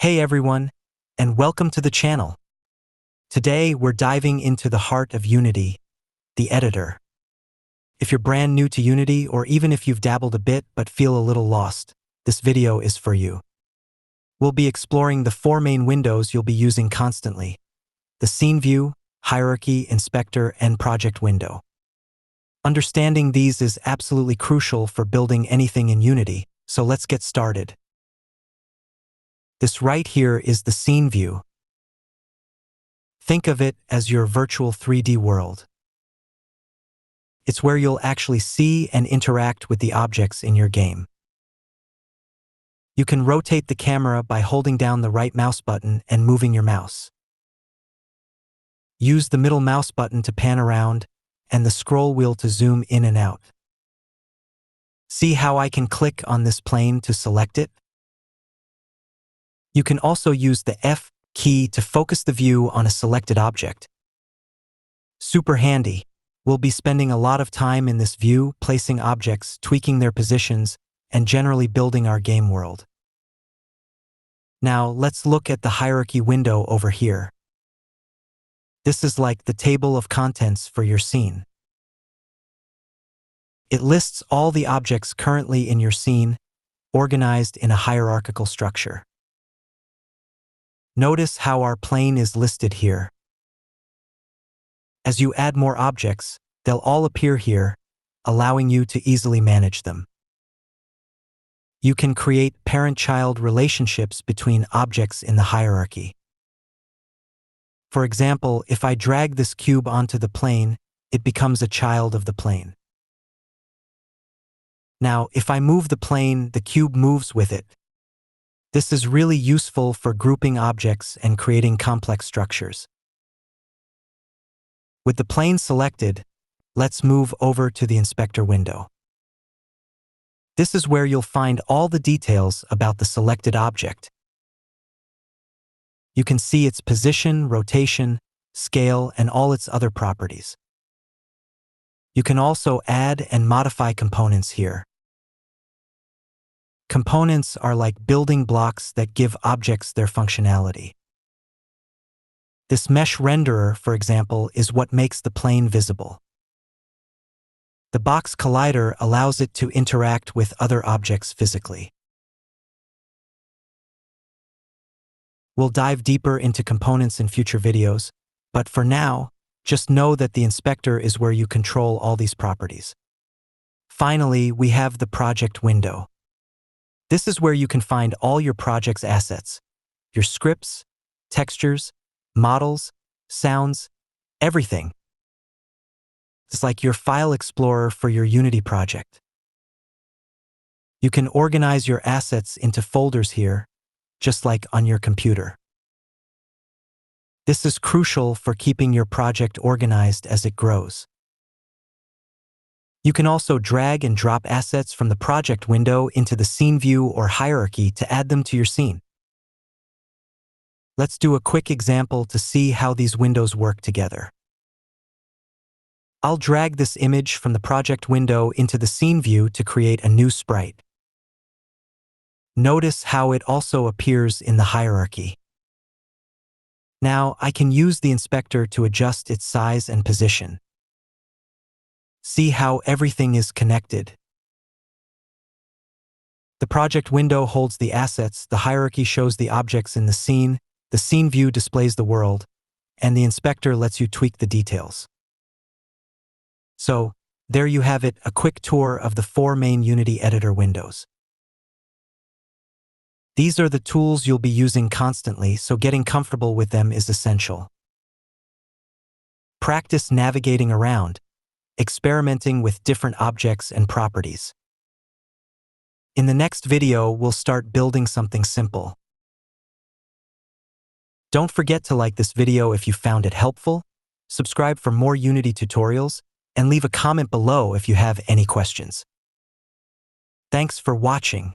Hey everyone, and welcome to the channel. Today we're diving into the heart of Unity, the editor. If you're brand new to Unity, or even if you've dabbled a bit but feel a little lost, this video is for you. We'll be exploring the four main windows you'll be using constantly: the Scene View, Hierarchy, Inspector, and Project window. Understanding these is absolutely crucial for building anything in Unity, so let's get started. This right here is the Scene View. Think of it as your virtual 3D world. It's where you'll actually see and interact with the objects in your game. You can rotate the camera by holding down the right mouse button and moving your mouse. Use the middle mouse button to pan around and the scroll wheel to zoom in and out. See how I can click on this plane to select it? You can also use the F key to focus the view on a selected object. Super handy. We'll be spending a lot of time in this view, placing objects, tweaking their positions, and generally building our game world. Now let's look at the Hierarchy window over here. This is like the table of contents for your scene. It lists all the objects currently in your scene, organized in a hierarchical structure. Notice how our plane is listed here. As you add more objects, they'll all appear here, allowing you to easily manage them. You can create parent-child relationships between objects in the hierarchy. For example, if I drag this cube onto the plane, it becomes a child of the plane. Now, if I move the plane, the cube moves with it. This is really useful for grouping objects and creating complex structures. With the plane selected, let's move over to the Inspector window. This is where you'll find all the details about the selected object. You can see its position, rotation, scale, and all its other properties. You can also add and modify components here. Components are like building blocks that give objects their functionality. This mesh renderer, for example, is what makes the plane visible. The box collider allows it to interact with other objects physically. We'll dive deeper into components in future videos, but for now, just know that the Inspector is where you control all these properties. Finally, we have the Project window. This is where you can find all your project's assets, your scripts, textures, models, sounds, everything. It's like your file explorer for your Unity project. You can organize your assets into folders here, just like on your computer. This is crucial for keeping your project organized as it grows. You can also drag and drop assets from the Project window into the Scene View or Hierarchy to add them to your scene. Let's do a quick example to see how these windows work together. I'll drag this image from the Project window into the Scene View to create a new sprite. Notice how it also appears in the Hierarchy. Now I can use the Inspector to adjust its size and position. See how everything is connected. The Project window holds the assets, the Hierarchy shows the objects in the Scene View displays the world, and the Inspector lets you tweak the details. So, there you have it, a quick tour of the four main Unity editor windows. These are the tools you'll be using constantly, so getting comfortable with them is essential. Practice navigating around, experimenting with different objects and properties. In the next video, we'll start building something simple. Don't forget to like this video if you found it helpful, subscribe for more Unity tutorials, and leave a comment below if you have any questions. Thanks for watching.